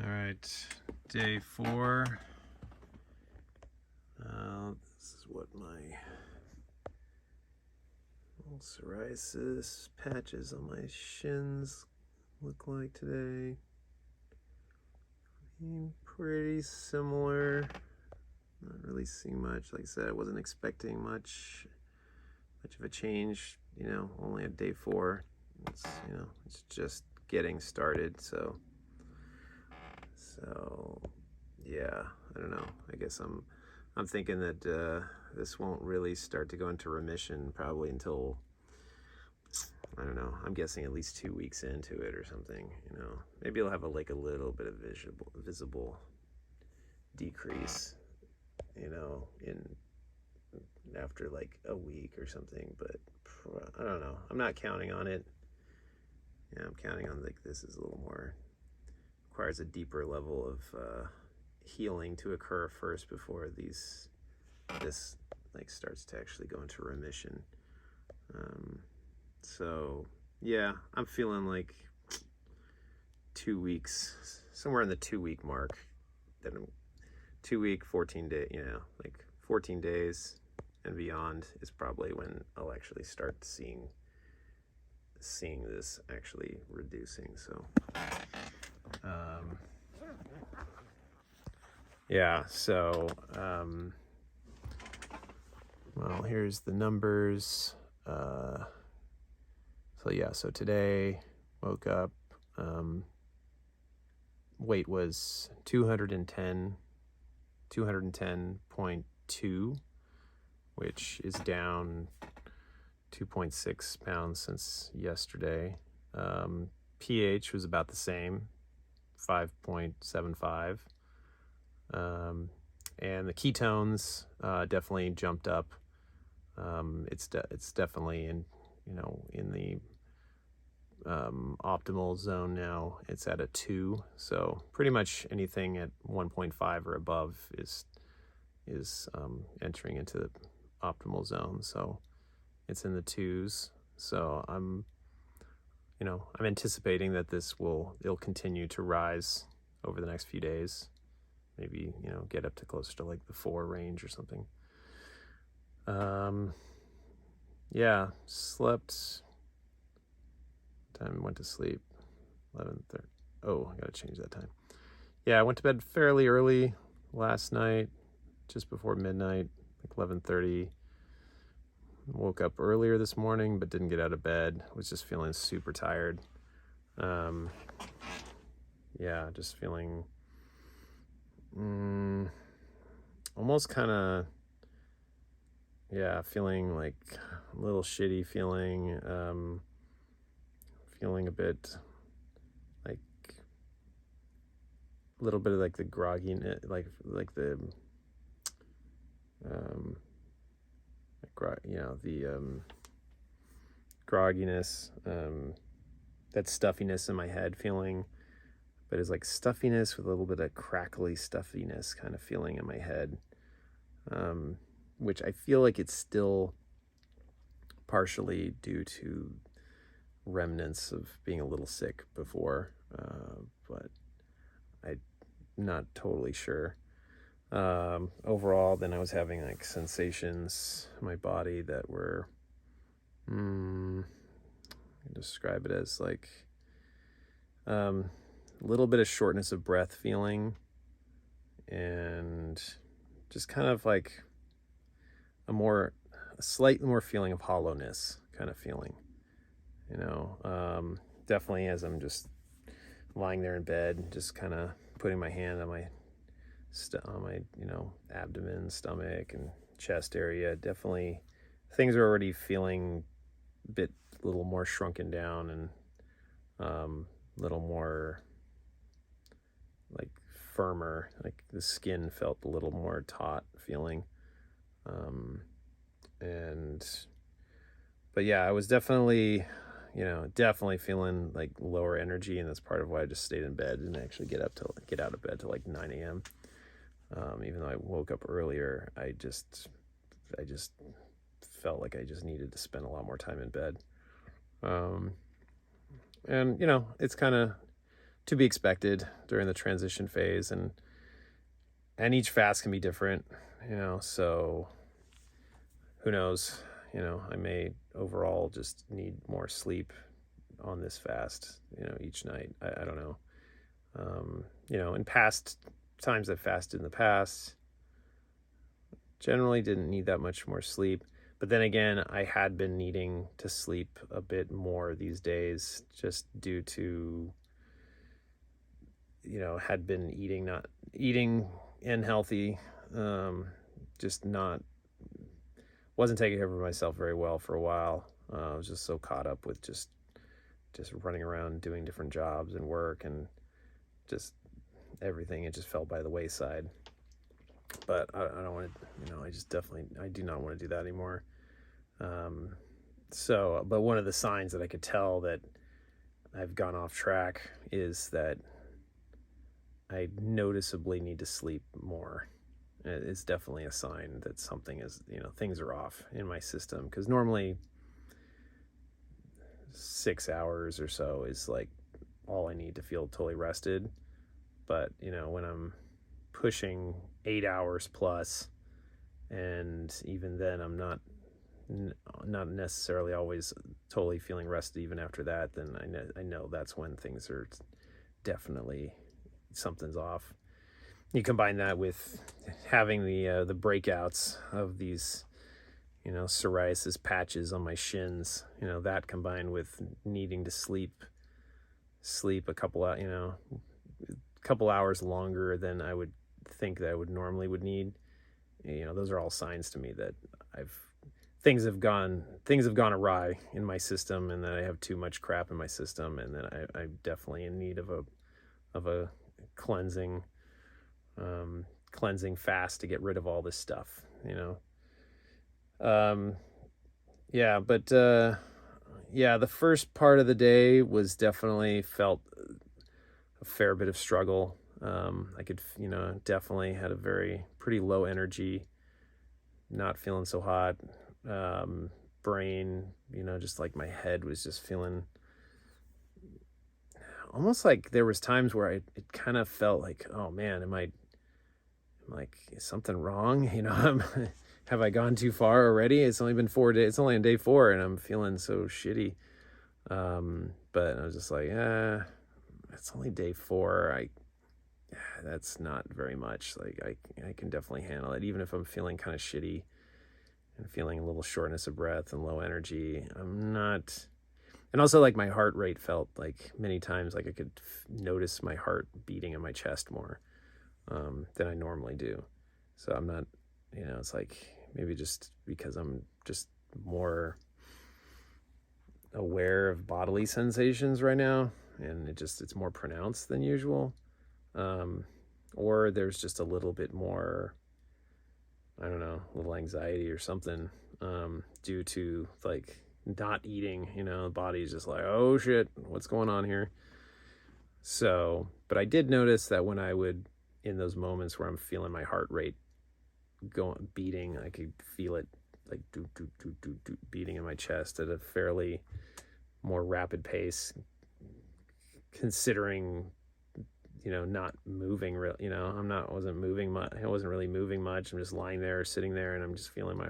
All right, day 4. This is what my little psoriasis patches on my shins look like today. Pretty similar. Not really seeing much. Like I said, I wasn't expecting much of a change. Only at day 4. It's just getting started. So yeah, I don't know. I guess I'm thinking that this won't really start to go into remission probably until, I don't know, I'm guessing at least 2 weeks into it or something. Maybe it'll have a little bit of visible decrease, in after like a week or something, but I don't know. I'm not counting on it. I'm counting on this is a little more, requires a deeper level of healing to occur first before this starts to actually go into remission. So yeah, I'm feeling like 2 weeks, somewhere in the 2-week mark. Then 2 week, 14 day, 14 days and beyond is probably when I'll actually start seeing this actually reducing. So yeah, so well, here's the numbers. So today woke up, weight was 210.2, which is down 2.6 pounds since yesterday. pH was about the same, 5.75. And the ketones definitely jumped up. It's definitely in the optimal zone now. It's at a 2, so pretty much anything at 1.5 or above is entering into the optimal zone. So it's in the 2s. So I'm anticipating that it'll continue to rise over the next few days. Maybe get up to closer to like the 4 range or something. Yeah, slept. Time went to sleep 11:30. Oh, I gotta change that time. Yeah, I went to bed fairly early last night, just before midnight, like 11:30. Woke up earlier this morning, but didn't get out of bed. Was just feeling super tired. Yeah, just feeling almost kind of, feeling like a little shitty, feeling a bit like a little bit of like the grogginess, the grogginess, that stuffiness in my head feeling, but it's like stuffiness with a little bit of crackly stuffiness kind of feeling in my head, which I feel like it's still partially due to remnants of being a little sick before, but I'm not totally sure. Overall, then I was having like sensations in my body that were, I describe it as like a little bit of shortness of breath feeling, and just kind of like a slightly more feeling of hollowness kind of feeling, definitely as I'm just lying there in bed, just kind of putting my hand on my abdomen, stomach, and chest area. Definitely things are already feeling a little more shrunken down, and little more like firmer, like the skin felt a little more taut feeling. But yeah, I was definitely feeling like lower energy, and that's part of why I just stayed in bed and actually get out of bed till like 9 a.m. Even though I woke up earlier, I just felt like I just needed to spend a lot more time in bed. And it's kind of to be expected during the transition phase, and each fast can be different, so who knows, I may overall just need more sleep on this fast, each night. I don't know. In past times I've fasted in the past, generally didn't need that much more sleep. But then again, I had been needing to sleep a bit more these days just due to, had been not eating unhealthy, just wasn't taking care of myself very well for a while. I was just so caught up with just running around doing different jobs and work and just everything. It just fell by the wayside. But I don't want to, I do not want to do that anymore. But one of the signs that I could tell that I've gone off track is that I noticeably need to sleep more. It's definitely a sign that something is, things are off in my system. Because normally 6 hours or so is like all I need to feel totally rested. But, when I'm pushing 8 hours plus, and even then I'm not necessarily always totally feeling rested even after that, then I know that's when things are definitely, something's off. You combine that with having the breakouts of these, psoriasis patches on my shins, that combined with needing to sleep a couple hours longer than I would think that I would normally would need. Those are all signs to me that things have gone awry in my system, and that I have too much crap in my system, and that I'm definitely in need of a cleansing fast to get rid of all this stuff. The first part of the day was definitely felt a fair bit of struggle. I could, definitely had a pretty low energy, not feeling so hot. Brain, just like my head was just feeling almost like there was times where it kind of felt like, oh man, is something wrong? Have I gone too far already? It's only been 4 days. It's only on day 4 and I'm feeling so shitty. But I was just like, it's only day 4. That's not very much. Like I can definitely handle it. Even if I'm feeling kind of shitty and feeling a little shortness of breath and low energy, I'm not. And also, like, my heart rate felt like many times like I could notice my heart beating in my chest more than I normally do. So I'm not, it's like maybe just because I'm just more aware of bodily sensations right now, and it's more pronounced than usual. Or there's just a little bit more, I don't know, a little anxiety or something due to like not eating, the body's just like, oh shit, what's going on here? So, but I did notice that when I would, in those moments where I'm feeling my heart rate beating, I could feel it like beating in my chest at a fairly more rapid pace, considering, not moving real, wasn't moving much. I wasn't really moving much. I'm just lying there, sitting there, and I'm just feeling my,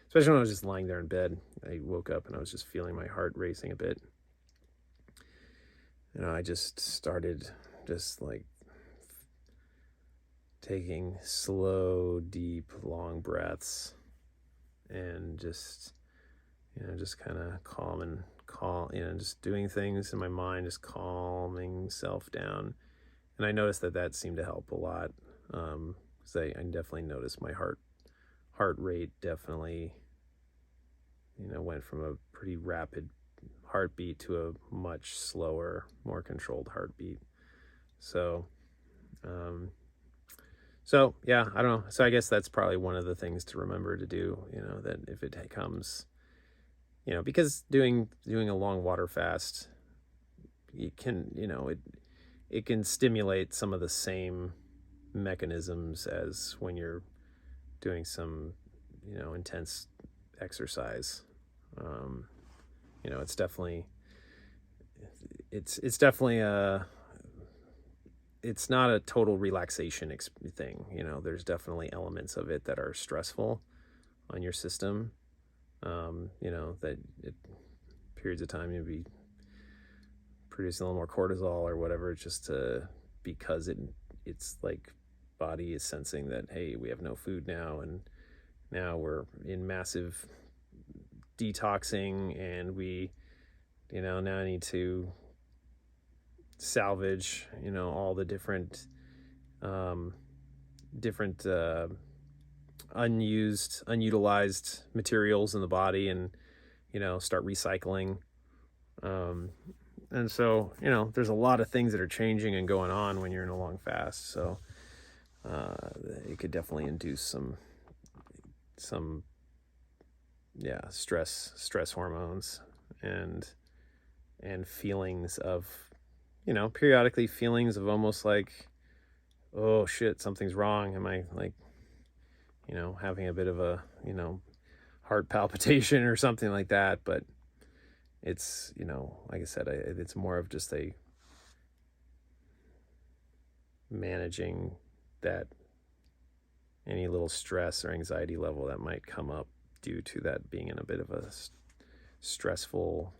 especially when I was just lying there in bed. I woke up and I was just feeling my heart racing a bit. I just started just like taking slow, deep, long breaths and just kind of just doing things in my mind, just calming self down. And I noticed that seemed to help a lot. Because I definitely noticed my heart rate definitely, went from a pretty rapid heartbeat to a much slower, more controlled heartbeat. So yeah, I don't know. So I guess that's probably one of the things to remember to do, that if it comes, because doing a long water fast, you can, it can stimulate some of the same mechanisms as when you're doing some, intense exercise. It's definitely it's not a total relaxation thing. You know, there's definitely elements of it that are stressful on your system. You know, that periods of time you'll be producing a little more cortisol or whatever, just to, because it's like body is sensing that, hey, we have no food now, and now we're in massive detoxing, and we, you know, now need to salvage, you know, all the different unutilized materials in the body, and, you know, start recycling. And so, you know, there's a lot of things that are changing and going on when you're in a long fast. So it could definitely induce some stress hormones, and feelings of, you know, periodically feelings of almost like, oh shit, something's wrong. Am I, like, you know, having a bit of a, you know, heart palpitation or something like that. But it's, you know, like I said, it's more of just a managing that, any little stress or anxiety level that might come up due to that being in a bit of a stressful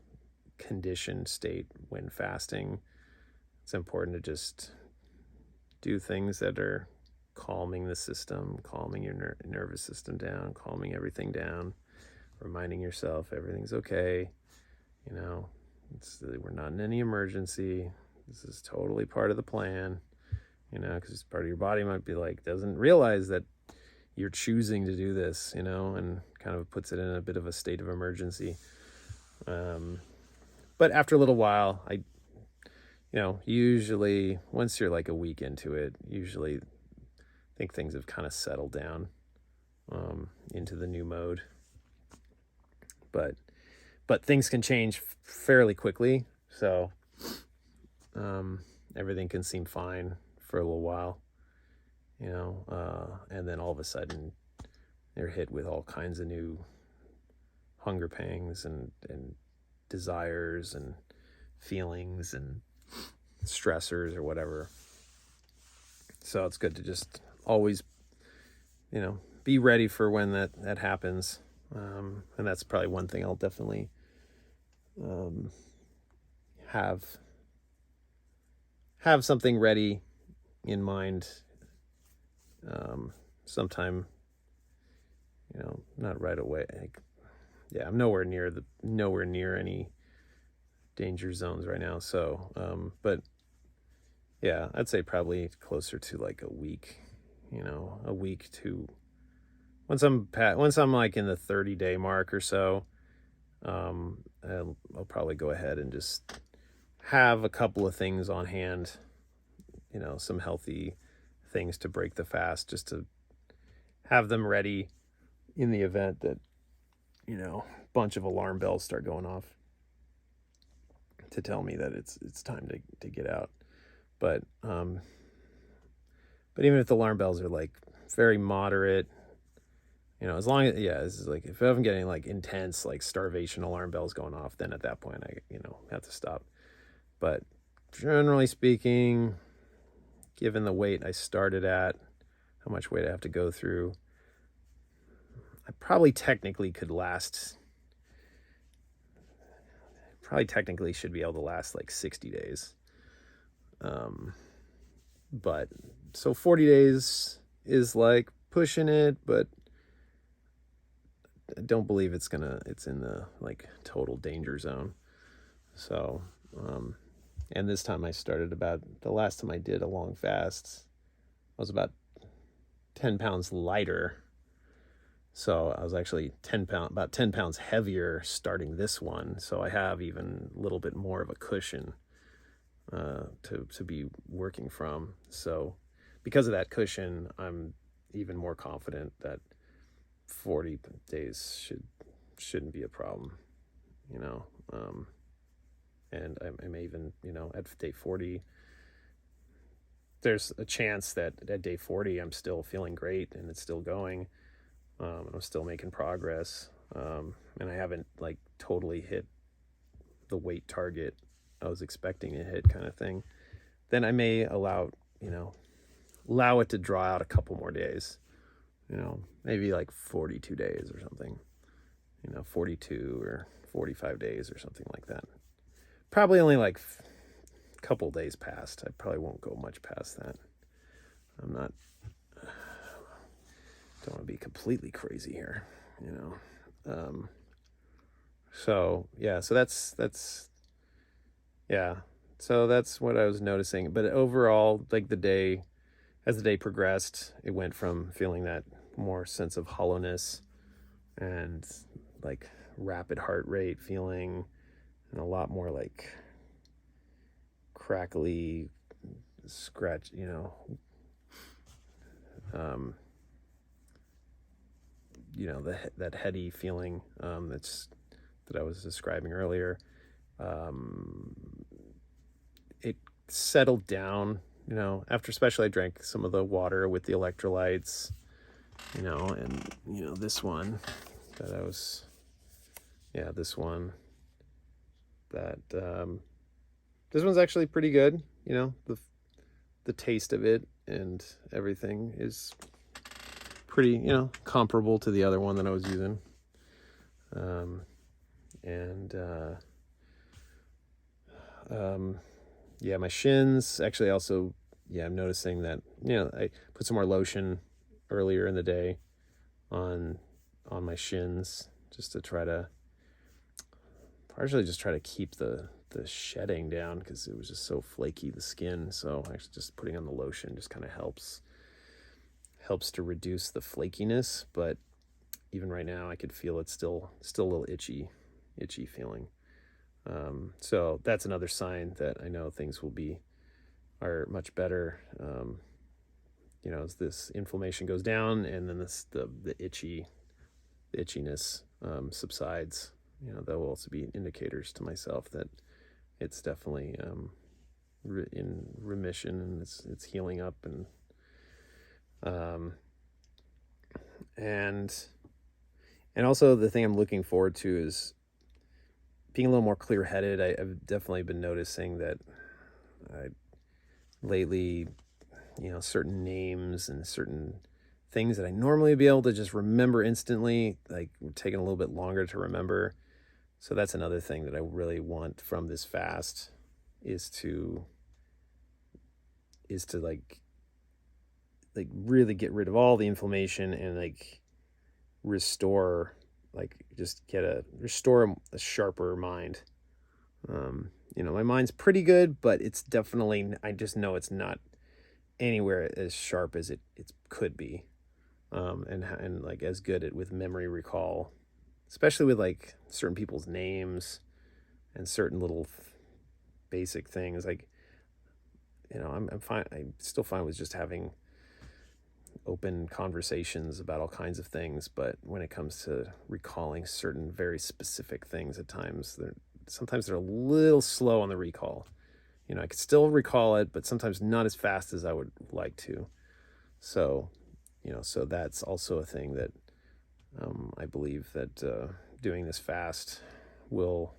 conditioned state when fasting. It's important to just do things that are calming the system, calming your nervous system down, calming everything down, reminding yourself everything's okay. You know, we're not in any emergency. This is totally part of the plan, you know, because part of your body might be like, doesn't realize that you're choosing to do this, you know, and kind of puts it in a bit of a state of emergency. But after a little while, you know, usually once you're like a week into it, usually I think things have kind of settled down into the new mode. But things can change fairly quickly. So everything can seem fine for a little while, you know, and then all of a sudden they're hit with all kinds of new hunger pangs and desires and feelings and stressors or whatever. So it's good to just always, you know, be ready for when that happens. And that's probably one thing I'll definitely have something ready in mind sometime, you know, not right away. I'm nowhere near any danger zones right now. So, but yeah, I'd say probably closer to like a week, you know, a week to once I'm like in the 30-day mark or so, I'll probably go ahead and just have a couple of things on hand, you know, some healthy things to break the fast, just to have them ready in the event that, you know, a bunch of alarm bells start going off to tell me that it's time to get out. But even if the alarm bells are like very moderate, you know, as long as, this is like, if I'm getting like intense, like starvation alarm bells going off, then at that point I, you know, have to stop. But generally speaking, given the weight I started at, how much weight I have to go through, I probably technically should be able to last like 60 days. But so 40 days is like pushing it, but I don't believe it's in the like total danger zone. So, and this time the last time I did a long fast, I was about 10 pounds lighter. So I was actually about 10 pounds heavier starting this one. So I have even a little bit more of a cushion to be working from. So because of that cushion, I'm even more confident that 40 days shouldn't be a problem, you know. And I may even, you know, at day 40, there's a chance that at day 40 I'm still feeling great and it's still going. And I'm still making progress. And I haven't like totally hit the weight target I was expecting to hit, kind of thing. Then I may allow allow it to draw out a couple more days, maybe like 42 days or something, 42 or 45 days or something like that. Probably only like a couple days past. I probably won't go much past that. I'm not, don't want to be completely crazy here, so that's what I was noticing. But overall, like as the day progressed, it went from feeling that more sense of hollowness and like rapid heart rate feeling, and a lot more like crackly scratch, that heady feeling that I was describing earlier. It settled down, after especially I drank some of the water with the electrolytes, and this one that I was, this one that this one's actually pretty good. The taste of it and everything is pretty, comparable to the other one that I was using. My shins actually also, I'm noticing that, I put some more lotion earlier in the day on my shins just to try to keep the shedding down, because it was just so flaky, the skin. So actually just putting on the lotion just kind of helps to reduce the flakiness. But even right now I could feel it's still a little itchy feeling. So that's another sign that I know things are much better. As this inflammation goes down, and then the itchiness subsides. That will also be indicators to myself that it's definitely in remission, and it's healing up. And also the thing I'm looking forward to is being a little more clear-headed. I've definitely been noticing that lately, certain names and certain things that I normally be able to just remember instantly, like, taking a little bit longer to remember. So that's another thing that I really want from this fast, is to like really get rid of all the inflammation and like restore a sharper mind. My mind's pretty good, but it's definitely, I just know it's not anywhere as sharp as it could be, and like as good with memory recall, especially with like certain people's names and certain little basic things. Like, I'm fine. I'm still fine with just having open conversations about all kinds of things, but when it comes to recalling certain very specific things, at times they're a little slow on the recall. I could still recall it, but sometimes not as fast as I would like to. So, so that's also a thing that I believe that doing this fast will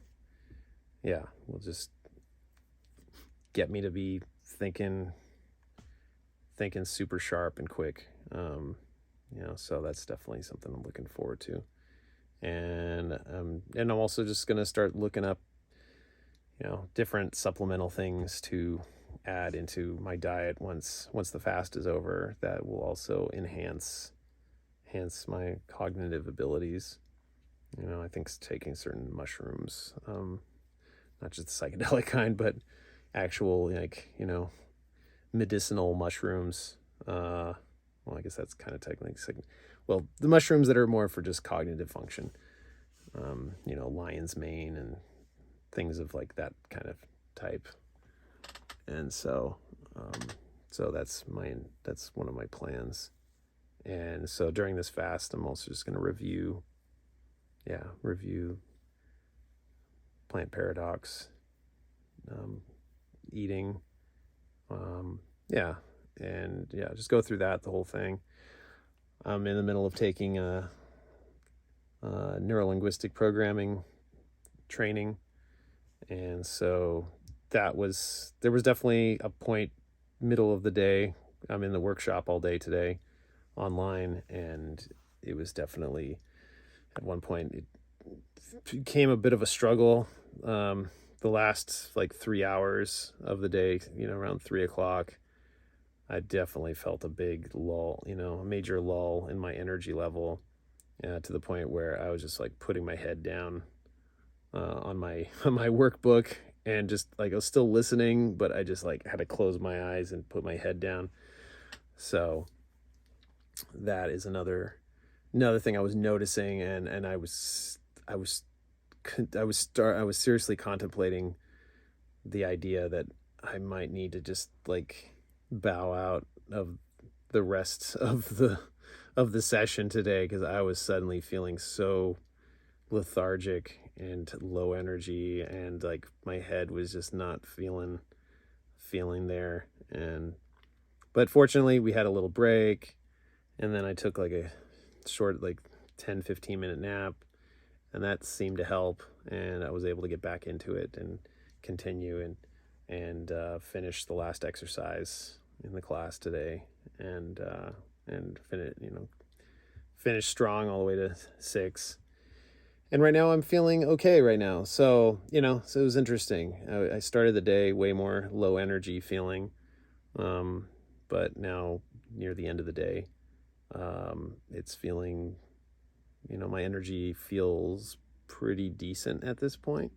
just get me to be thinking super sharp and quick. So that's definitely something I'm looking forward to. And I'm also just going to start looking up, different supplemental things to add into my diet once the fast is over, that will also enhance my cognitive abilities. I think taking certain mushrooms, not just the psychedelic kind, but actual, like, medicinal mushrooms. Well, I guess that's kind of technically, the mushrooms that are more for just cognitive function, lion's mane and things of like that kind of type. And so that's one of my plans. And so during this fast, I'm also just going to review plant paradox, eating, just go through the whole thing. I'm in the middle of taking a neuro-linguistic programming training, and so there was definitely a point middle of the day. I'm in the workshop all day today online, and it was definitely, at one point, it became a bit of a struggle. The last like 3 hours of the day, around 3 o'clock, I definitely felt a big lull, a major lull in my energy level, to the point where I was just like putting my head down on my on my workbook, and just like I was still listening, but I just like had to close my eyes and put my head down. So that is another thing I was noticing, and I was I was seriously contemplating the idea that I might need to just like bow out of the rest of the session today, because I was suddenly feeling so lethargic and low energy, and like my head was just not feeling there. And but fortunately we had a little break, and then I took like a short, like 10-15 minute nap, and that seemed to help, and I was able to get back into it and continue and finish the last exercise in the class today, and finish strong all the way to 6. And right now I'm feeling okay right now. So, so it was interesting. I started the day way more low energy feeling. But now near the end of the day, it's feeling, my energy feels pretty decent at this point,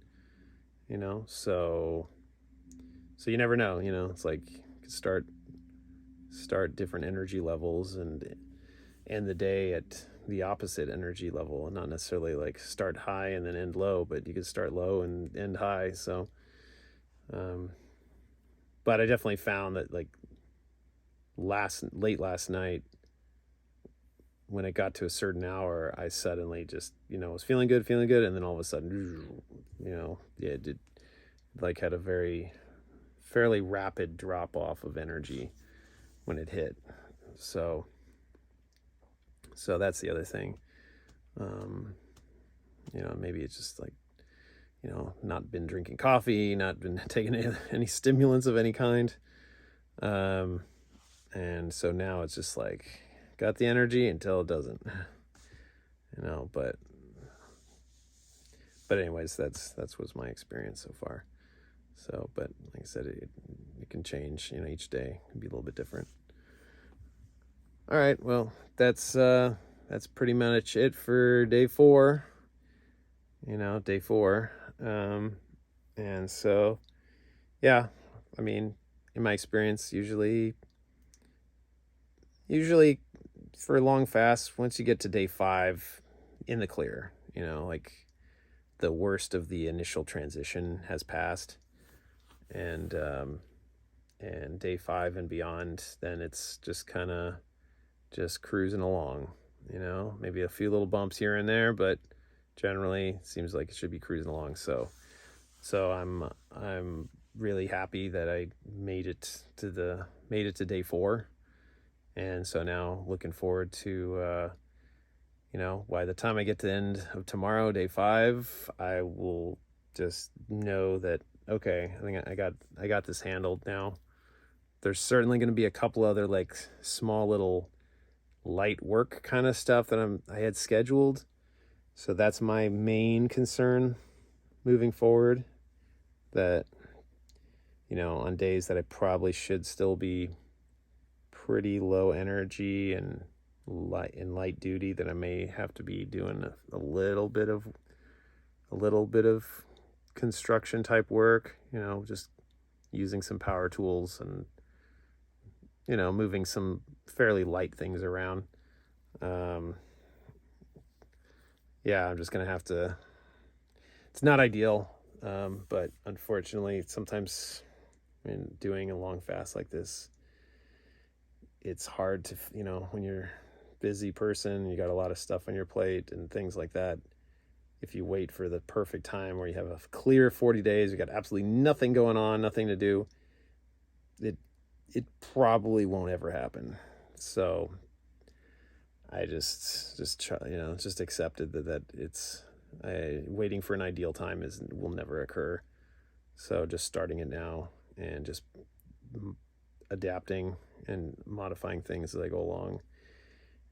so you never know, it's like you could start different energy levels and end the day at the opposite energy level, and not necessarily like start high and then end low, but you could start low and end high. So but I definitely found that like late last night, when it got to a certain hour, I suddenly just was feeling good, and then all of a sudden, it did, like, had a fairly rapid drop off of energy when it hit. So that's the other thing. Maybe it's just like, not been drinking coffee, not been taking any stimulants of any kind. And so now it's just like, got the energy until it doesn't, but anyways, that's was my experience so far. So, but like I said, it can change, each day can be a little bit different. All right, well, that's pretty much it for day 4. Day 4. And so, yeah, I mean, in my experience, usually for long fasts, once you get to day 5, in the clear, like the worst of the initial transition has passed, and day 5 and beyond, then it's just kind of just cruising along, maybe a few little bumps here and there, but generally it seems like it should be cruising along. So I'm really happy that I made it to day 4. And so now looking forward to, by the time I get to the end of tomorrow, day 5, I will just know that, okay, I think I got this handled now. There's certainly going to be a couple other like small little light work kind of stuff that I had scheduled. So that's my main concern moving forward, that, on days that I probably should still be pretty low energy and light duty, that I may have to be doing a little bit of construction type work, just using some power tools and moving some fairly light things around. Yeah, I'm just gonna have to, it's not ideal, but unfortunately sometimes in doing a long fast like this, it's hard to, when you're a busy person, you got a lot of stuff on your plate and things like that, if you wait for the perfect time where you have a clear 40 days, you got absolutely nothing going on, nothing to do, it probably won't ever happen. So I just try, just accepted that it's, waiting for an ideal time will never occur. So just starting it now and just adapting and modifying things as I go along,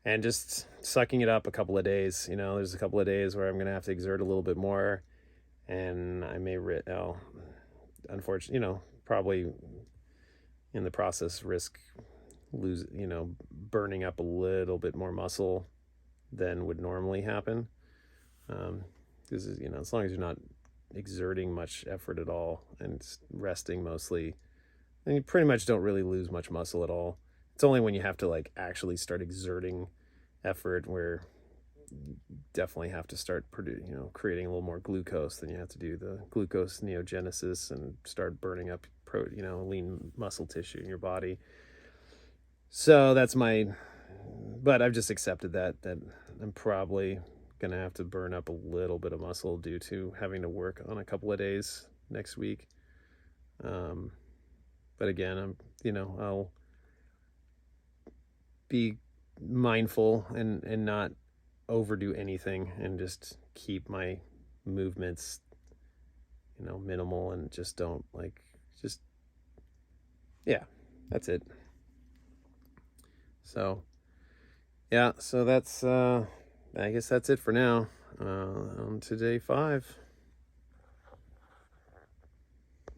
and just sucking it up a couple of days. There's a couple of days where I'm going to have to exert a little bit more, and I may, unfortunately, probably in the process risk burning up a little bit more muscle than would normally happen. Because, as long as you're not exerting much effort at all and resting mostly, then you pretty much don't really lose much muscle at all. It's only when you have to like actually start exerting effort where you definitely have to start creating a little more glucose. Then you have to do the glucose neogenesis and start burning up lean muscle tissue in your body. So that's but I've just accepted that I'm probably gonna have to burn up a little bit of muscle due to having to work on a couple of days next week. But again, I'll be mindful and not overdo anything, and just keep my movements minimal, and just don't that's it. So yeah, so that's I guess that's it for now. On to day 5.